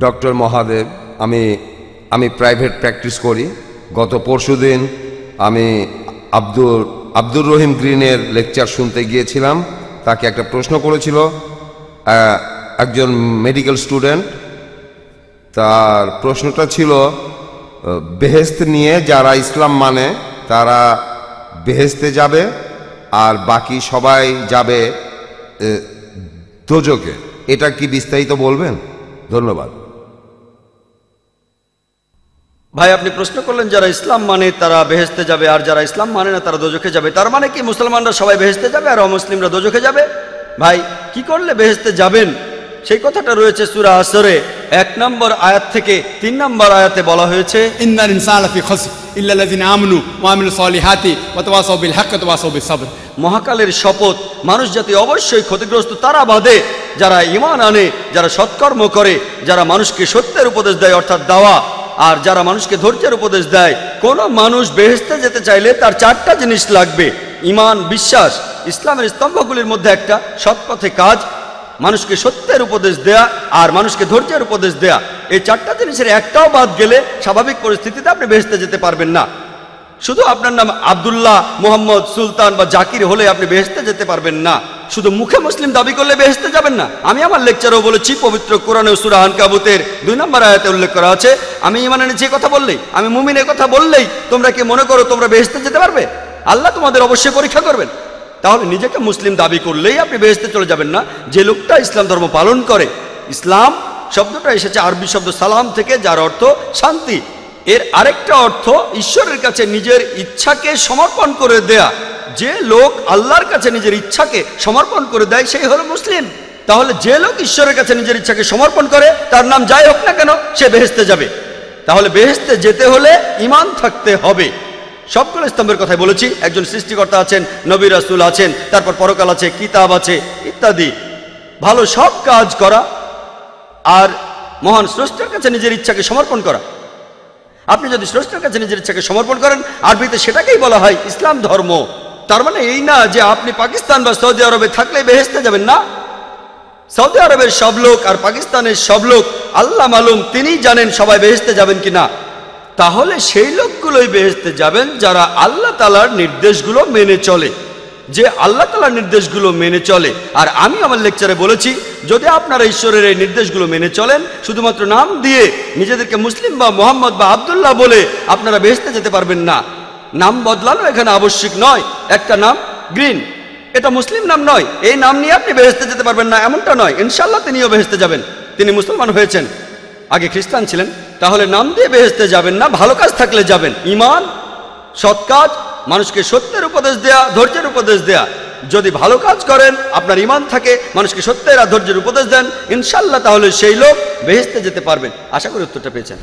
Doctor Mahadev. আমি private practice করি। গত পরশুদিন আমি আব্দুর রহিম গ্রিনের লেকচার শুনতে গিয়েছিলাম। তাকে একটা প্রশ্ন করেছিল একজন মেডিকেল স্টুডেন্ট। তার প্রশ্নটা ছিল বেহেশত নিয়ে, যারা ইসলাম মানে তারা বেহেশতে যাবে আর বাকি সবাই যাবে দোজখে। এটা কি বিস্তারিত বলবেন? ধন্যবাদ। ভাই, আপনি প্রশ্ন করলেন যারা ইসলাম মানে তারা বেহেশতে যাবে আর যারা ইসলাম মানে না তারা দোজখে যাবে। তার মানে কি মুসলমানরা সবাই বেহেশতে যাবে আর অমুসলিমরা দোজখে যাবে? ভাই, কি করলে বেহেশতে যাবেন সেই কথাটা রয়েছে সূরা আসরে 1 নম্বর আয়াত থেকে 3 নম্বর আয়াতে বলা হয়েছে, ইন্নাল ইনসানা লাফি খাসর ইল্লাল্লাযিনা আমানু ওয়া আমিলুস সলিহাতি ওয়া তাওয়াসাউ বিল হাক্কি ওয়া তাওয়াসাউ বিস সাবর। মহাকালের শপথ, মানুষ জাতি অবশ্যই ক্ষতিগ্রস্ত তারা বাদে যারা ঈমান আনে, যারা সৎকর্ম করে, যারা মানুষকে সত্যের উপদেশ দেয় অর্থাৎ দাওয়া, আর যারা মানুষকে ধৈর্যের উপদেশ দেয়। কোন মানুষ বেহেশতে যেতে চাইলে তার 4টা জিনিস লাগবে: ঈমান, বিশ্বাস, ইসলামের স্তম্ভগুলির মধ্যে একটা সৎ পথে কাজ, মানুষকে সত্যের উপদেশ দেয়া আর মানুষকে ধৈর্যের উপদেশ দেয়া। এই 4টা জিনিসের একটাও বাদ গেলে স্বাভাবিক পরিস্থিতিতে আপনি বেহেশতে যেতে পারবেন না। শুধু আপনার নাম আব্দুল্লাহ, মোহাম্মদ, সুলতান বা জাকির হলে আপনি বেহেশতে যেতে পারবেন না। শুধু মুখে মুসলিম দাবি করলে বেহেশতে যাবেন না। আমি আমার লেকচারেও বলেছি, পবিত্র কোরআনে সূরা আনকাবুতের 2 নম্বর আয়াতে উল্লেখ করা আছে, আমি ঈমান এনেছি কথা বললেই, আমি মুমিনের কথা বললেই তোমরা কি মনে করো তোমরা বেহেশতে যেতে পারবে? আল্লাহ তোমাদের অবশ্যই পরীক্ষা করবেন। তাহলে নিজেকে মুসলিম দাবি করলেই আপনি বেহেশতে চলে যাবেন না। যে লোকটা ইসলাম ধর্ম পালন করে, ইসলাম শব্দটা এসেছে আরবি শব্দ সালাম থেকে, যার অর্থ শান্তি। এর আরেকটা অর্থ ঈশ্বরের কাছে নিজের ইচ্ছাকে সমর্পণ করে দেয়া। যে লোক আল্লাহর কাছে নিজের ইচ্ছাকে সমর্পণ করে দেয় সেই হলো মুসলিম। তাহলে যে লোক ঈশ্বরের কাছে নিজের ইচ্ছাকে সমর্পণ করে, তার নাম যাই হোক না কেন, সে বেহেশতে যাবে। তাহলে বেহেশতে যেতে হলে ঈমান থাকতে হবে। সবগুলো স্তম্ভের কথাই বলেছি। একজন সৃষ্টিকর্তা আছেন, নবী রাসূল আছেন, তারপর পরকাল আছে, কিতাব আছে ইত্যাদি। ভালো সব কাজ করা আর মহান স্রষ্টার কাছে নিজের ইচ্ছাকে সমর্পণ করা। আপনি যদি স্রষ্টার কাছে নিজের ইচ্ছাকে সমর্পণ করেন, আরবিতে সেটাকেই বলা হয় ইসলাম ধর্ম। তার মানে এই না যে আপনি পাকিস্তান বা সৌদি আরবে থাকলে বেহেশতে যাবেন না। সৌদি আরবের সব লোক আর পাকিস্তানের সব লোক আল্লাহ মালুম, তিনিই জানেন সবাই বেহেশতে যাবেন কিনা। তাহলে সেই লোকগুলোই বেহেশতে যাবেন যারা আল্লাহ তাআলার নির্দেশগুলো মেনে চলে, যে আল্লাহ তাআলার নির্দেশগুলো মেনে চলে। আর আমি আমার লেকচারে বলেছি, যদি আপনারা ঈশ্বরের এই নির্দেশগুলো মেনে চলেন, শুধুমাত্র নাম দিয়ে নিজেদেরকে মুসলিম বা মোহাম্মদ বা আব্দুল্লাহ বলে আপনারা বেহেশতে যেতে পারবেন না। নাম বদলানো এখানে আবশ্যিক নয়। একটা নাম গ্রিন, এটা মুসলিম নাম নয়। এই নাম নিয়ে আপনি বেহেশতে যেতে পারবেন না এমনটা নয়। ইনশাআল্লাহ তিনিও বেহেশতে যাবেন, তিনি মুসলমান হয়েছেন, আগে খ্রিস্টান ছিলেন। তাহলে নাম দিয়ে বেহেশতে যাবেন না, ভালো কাজ থাকলে যাবেন। ঈমান, সৎ কাজ, মানুষকে সত্যের উপদেশ দেয়া, ধৈর্যের উপদেশ দেয়া। যদি ভালো কাজ করেন, আপনার ঈমান থাকে, মানুষকে সত্যের আর ধৈর্যের উপদেশ দেন, ইনশাআল্লাহ তাহলে সেই লোক বেহেশতে যেতে পারবেন। আশা করি উত্তরটা পেয়েছেন।